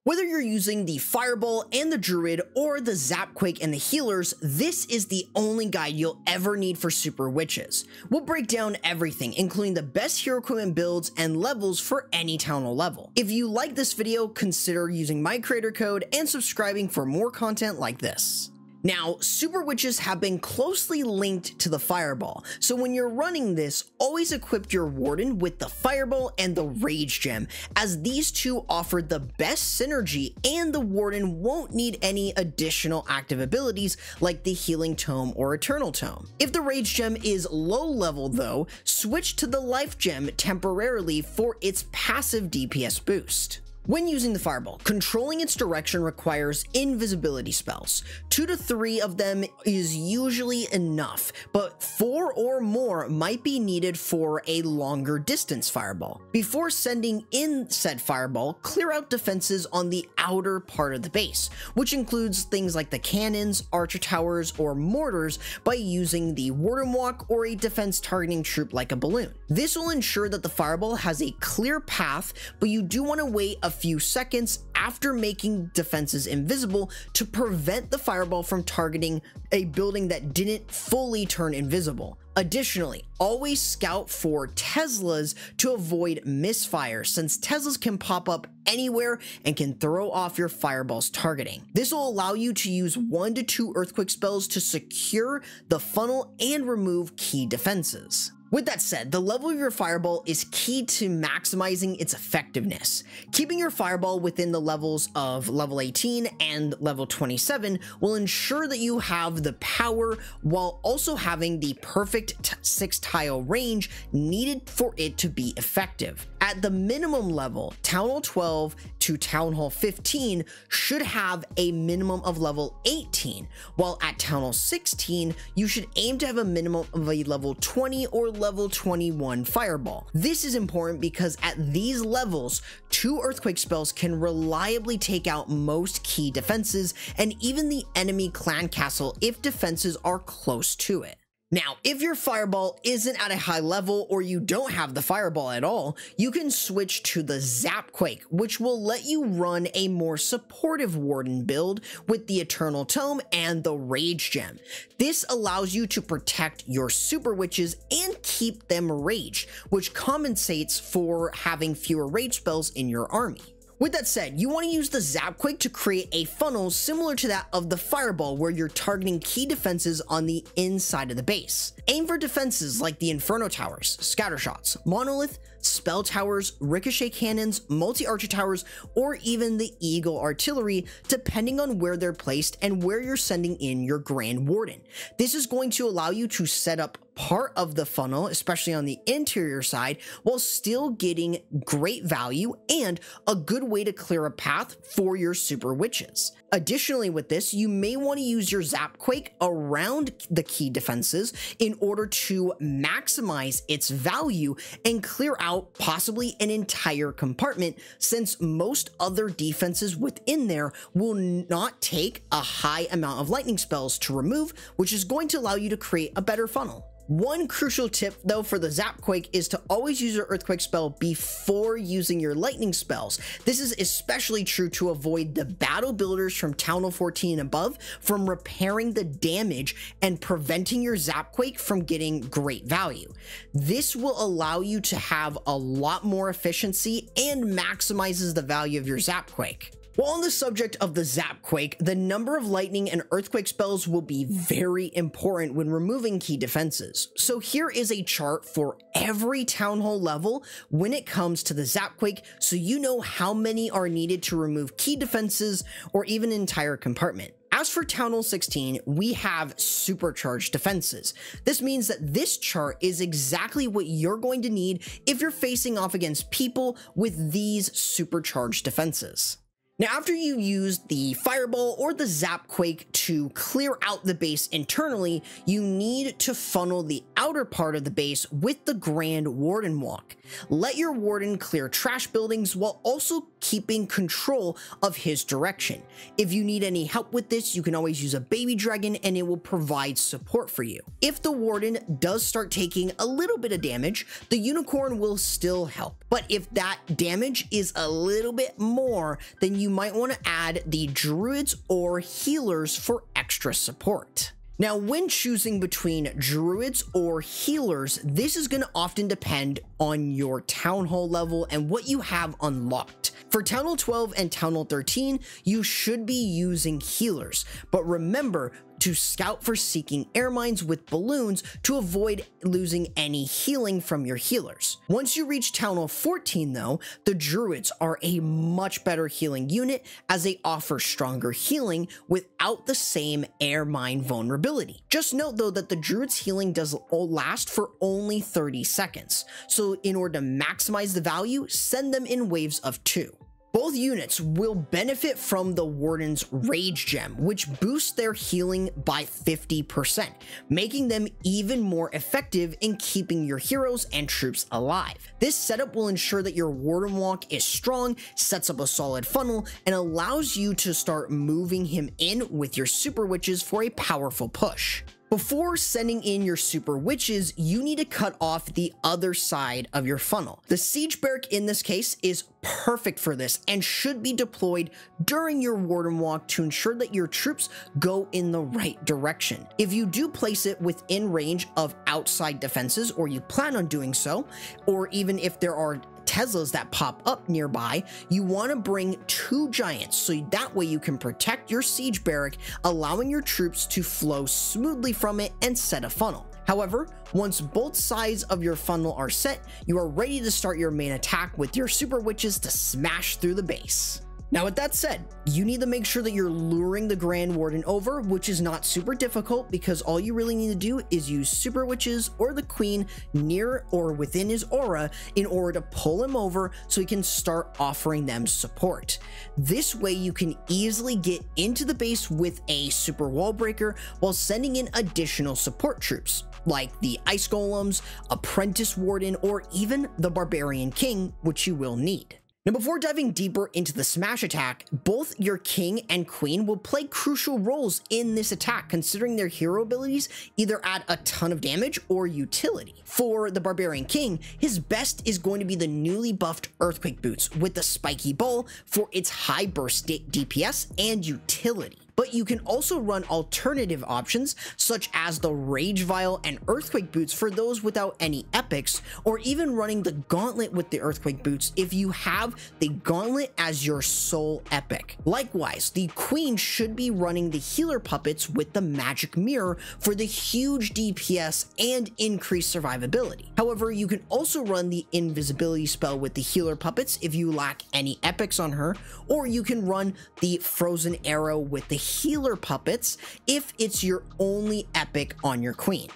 Whether you're using the Fireball and the Druid or the Zapquake and the healers, this is the only guide you'll ever need for Super Witches. We'll break down everything, including the best hero equipment builds and levels for any Town Hall level. If you like this video, consider using my creator code and subscribing for more content like this. Now, Super Witches have been closely linked to the Fireball, so when you're running this, always equip your Warden with the Fireball and the Rage Gem, as these two offer the best synergy and the Warden won't need any additional active abilities like the Healing Tome or Eternal Tome. If the Rage Gem is low level though, switch to the Life Gem temporarily for its passive DPS boost. When using the Fireball, controlling its direction requires invisibility spells. 2 to 3 of them is usually enough, but 4 or more might be needed for a longer distance Fireball. Before sending in said Fireball, clear out defenses on the outer part of the base, which includes things like the cannons, archer towers, or mortars by using the Warden Walk or a defense targeting troop like a balloon. This will ensure that the Fireball has a clear path, but you do want to wait a few seconds after making defenses invisible to prevent the Fireball from targeting a building that didn't fully turn invisible. Additionally, always scout for Teslas to avoid misfire, since Teslas can pop up anywhere and can throw off your Fireball's targeting. This will allow you to use 1 to 2 earthquake spells to secure the funnel and remove key defenses. With that said, the level of your Fireball is key to maximizing its effectiveness. Keeping your Fireball within the levels of level 18 and level 27 will ensure that you have the power while also having the perfect 6 tile range needed for it to be effective. At the minimum level, Town Hall 12 to Town Hall 15 should have a minimum of level 18, while at Town Hall 16, you should aim to have a minimum of a level 20 or level 21 Fireball. This is important because at these levels, 2 earthquake spells can reliably take out most key defenses and even the enemy clan castle if defenses are close to it. Now, if your Fireball isn't at a high level or you don't have the Fireball at all, you can switch to the Zapquake, which will let you run a more supportive Warden build with the Eternal Tome and the Rage Gem. This allows you to protect your Super Witches and keep them raged, which compensates for having fewer rage spells in your army. With that said, you want to use the Zapquake to create a funnel similar to that of the Fireball, where you're targeting key defenses on the inside of the base. Aim for defenses like the Inferno Towers, Scatter Shots, Monolith, Spell Towers, Ricochet Cannons, Multi-Archer Towers, or even the Eagle Artillery, depending on where they're placed and where you're sending in your Grand Warden. This is going to allow you to set up part of the funnel, especially on the interior side, while still getting great value and a good way to clear a path for your Super Witches. Additionally, with this, you may want to use your Zapquake around the key defenses in order to maximize its value and clear out possibly an entire compartment, since most other defenses within there will not take a high amount of lightning spells to remove, which is going to allow you to create a better funnel. One crucial tip though for the Zapquake is to always use your earthquake spell before using your lightning spells. This is especially true to avoid the battle builders from Town Hall 14 and above from repairing the damage and preventing your Zapquake from getting great value. This will allow you to have a lot more efficiency and maximizes the value of your Zapquake. While on the subject of the Zapquake, the number of lightning and earthquake spells will be very important when removing key defenses. So here is a chart for every Town Hall level when it comes to the Zapquake, so you know how many are needed to remove key defenses or even an entire compartment. As for Town Hall 16, we have supercharged defenses. This means that this chart is exactly what you're going to need if you're facing off against people with these supercharged defenses. Now, after you use the Fireball or the Zapquake to clear out the base internally, you need to funnel the outer part of the base with the Grand Warden Walk. Let your Warden clear trash buildings while also keeping control of his direction. If you need any help with this, you can always use a baby dragon and it will provide support for you. If the Warden does start taking a little bit of damage, the Unicorn will still help. But if that damage is a little bit more, then you you might want to add the Druids or Healers for extra support. Now, when choosing between Druids or Healers, this is going to often depend on your Town Hall level and what you have unlocked. For Town Hall 12 and Town Hall 13, you should be using Healers, but remember to scout for seeking air mines with balloons to avoid losing any healing from your healers. Once you reach Town Hall 14 though, the Druids are a much better healing unit as they offer stronger healing without the same air mine vulnerability. Just note though that the Druids healing does last for only 30 seconds, so in order to maximize the value, send them in waves of 2. Both units will benefit from the Warden's Rage Gem, which boosts their healing by 50%, making them even more effective in keeping your heroes and troops alive. This setup will ensure that your Warden Walk is strong, sets up a solid funnel, and allows you to start moving him in with your Super Witches for a powerful push. Before sending in your Super Witches, you need to cut off the other side of your funnel. The Siege Barrack in this case is perfect for this and should be deployed during your Warden Walk to ensure that your troops go in the right direction. If you do place it within range of outside defenses, or you plan on doing so, or even if there are Teslas that pop up nearby, you want to bring 2 giants so that way you can protect your Siege Barrack, allowing your troops to flow smoothly from it and set a funnel. However, once both sides of your funnel are set, you are ready to start your main attack with your Super Witches to smash through the base. Now, with that said, you need to make sure that you're luring the Grand Warden over, which is not super difficult because all you really need to do is use Super Witches or the Queen near or within his aura in order to pull him over so he can start offering them support. This way you can easily get into the base with a Super Wall Breaker while sending in additional support troops like the Ice Golems, Apprentice Warden, or even the Barbarian King, which you will need. Now, before diving deeper into the smash attack, both your king and queen will play crucial roles in this attack, considering their hero abilities either add a ton of damage or utility. For the Barbarian King, his best is going to be the newly buffed Earthquake Boots with the spiky ball for its high burst DPS and utility. But you can also run alternative options such as the Rage Vial and Earthquake Boots for those without any epics, or even running the Gauntlet with the Earthquake Boots if you have the Gauntlet as your sole epic. Likewise, the Queen should be running the Healer Puppets with the Magic Mirror for the huge DPS and increased survivability. However, you can also run the Invisibility spell with the Healer Puppets if you lack any epics on her, or you can run the Frozen Arrow with the Healer Puppets if it's your only epic on your Queen.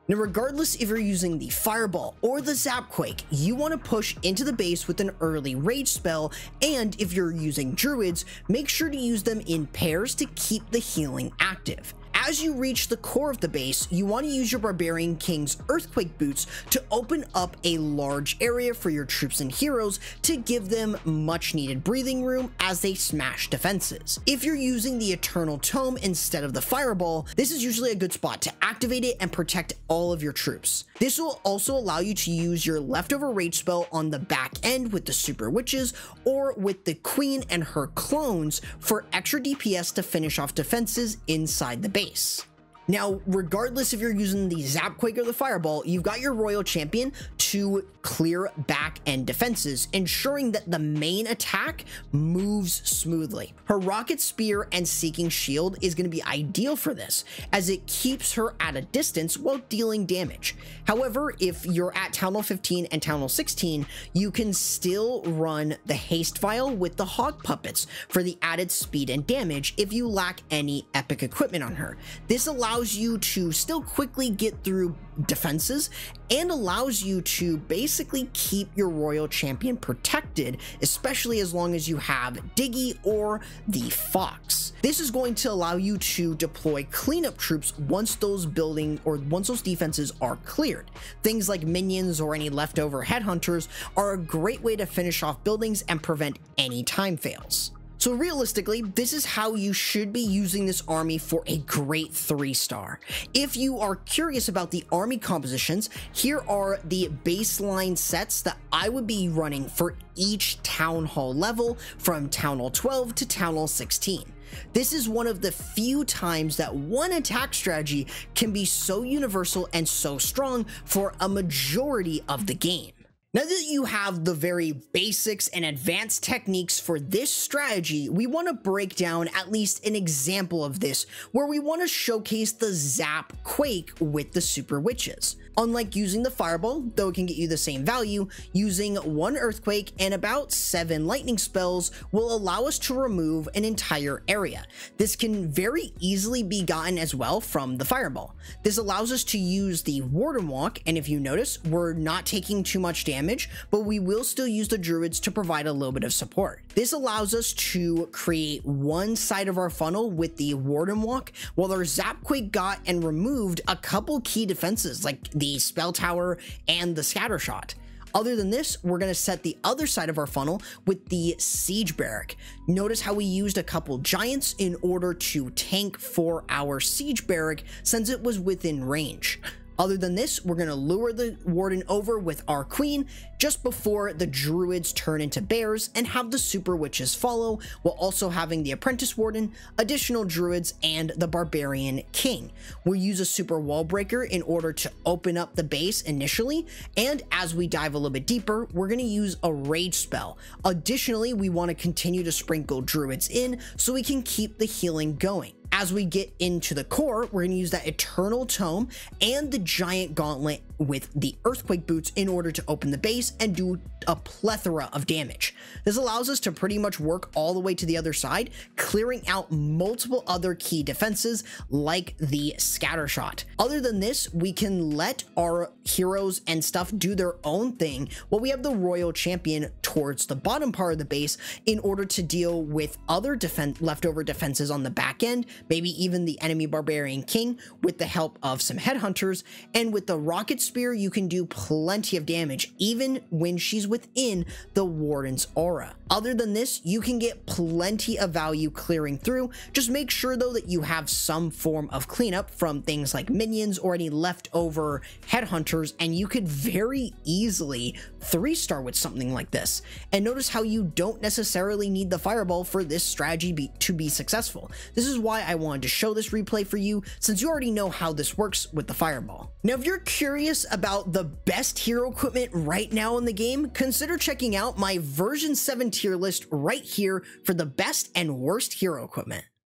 Now, regardless if you're using the Fireball or the Zapquake, you want to push into the base with an early rage spell, and if you're using Druids, make sure to use them in pairs to keep the healing active. As you reach the core of the base, you want to use your Barbarian King's Earthquake Boots to open up a large area for your troops and heroes to give them much needed breathing room as they smash defenses. If you're using the Eternal Tome instead of the Fireball, this is usually a good spot to activate it and protect all of your troops. This will also allow you to use your leftover rage spell on the back end with the Super Witches or with the Queen and her clones for extra DPS to finish off defenses inside the base. Now, regardless if you're using the Zapquake or the Fireball, you've got your Royal Champion to clear back end defenses, ensuring that the main attack moves smoothly. Her Rocket Spear and Seeking Shield is going to be ideal for this, as it keeps her at a distance while dealing damage. However, if you're at Town Hall 15 and Town Hall 16, you can still run the Haste Vial with the Hog Puppets for the added speed and damage if you lack any epic equipment on her. This allows you to still quickly get through defenses and allows you to basically keep your Royal Champion protected, especially as long as you have Diggy or the Fox. This is going to allow you to deploy cleanup troops once those defenses are cleared. Things like minions or any leftover headhunters are a great way to finish off buildings and prevent any time fails. So So realistically, this is how you should be using this army for a great 3-star. If you are curious about the army compositions, here are the baseline sets that I would be running for each Town Hall level from Town Hall 12 to Town Hall 16. This is one of the few times that one attack strategy can be so universal and so strong for a majority of the game. Now that you have the very basics and advanced techniques for this strategy, we want to break down at least an example of this, where we want to showcase the Zap Quake with the Super Witches. Unlike using the Fireball, though it can get you the same value, using 1 Earthquake and about 7 Lightning spells will allow us to remove an entire area. This can very easily be gotten as well from the Fireball. This allows us to use the Warden Walk, and if you notice, we're not taking too much damage, but we will still use the Druids to provide a little bit of support. This allows us to create one side of our funnel with the Warden Walk, while our Zapquake got and removed a couple key defenses like the Spell Tower and the Scatter Shot. Other than this, we're going to set the other side of our funnel with the Siege Barrack. Notice how we used a couple giants in order to tank for our Siege Barrack since it was within range. Other than this, we're going to lure the Warden over with our Queen just before the Druids turn into bears and have the Super Witches follow, while also having the Apprentice Warden, additional Druids, and the Barbarian King. We'll use a Super Wall Breaker in order to open up the base initially, and as we dive a little bit deeper, we're going to use a Rage spell. Additionally, we want to continue to sprinkle Druids in so we can keep the healing going. As we get into the core, we're going to use that Eternal Tome and the Giant Gauntlet with the Earthquake Boots in order to open the base and do a plethora of damage. This allows us to pretty much work all the way to the other side, clearing out multiple other key defenses like the Scatter Shot. Other than this, we can let our heroes and stuff do their own thing while we have the Royal Champion towards the bottom part of the base in order to deal with other leftover defenses on the back end, maybe even the enemy Barbarian King with the help of some headhunters, and with the Rocket Spear you can do plenty of damage even when she's within the Warden's aura. Other than this, you can get plenty of value clearing through. Just make sure though that you have some form of cleanup from things like minions or any leftover headhunters, and you could very easily 3-star with something like this. And notice how you don't necessarily need the Fireball for this strategy to be successful. This is why I wanted to show this replay for you, since you already know how this works with the Fireball. Now, if you're curious about the best hero equipment right now in the game, consider checking out my version 7 tier list right here for the best and worst hero equipment.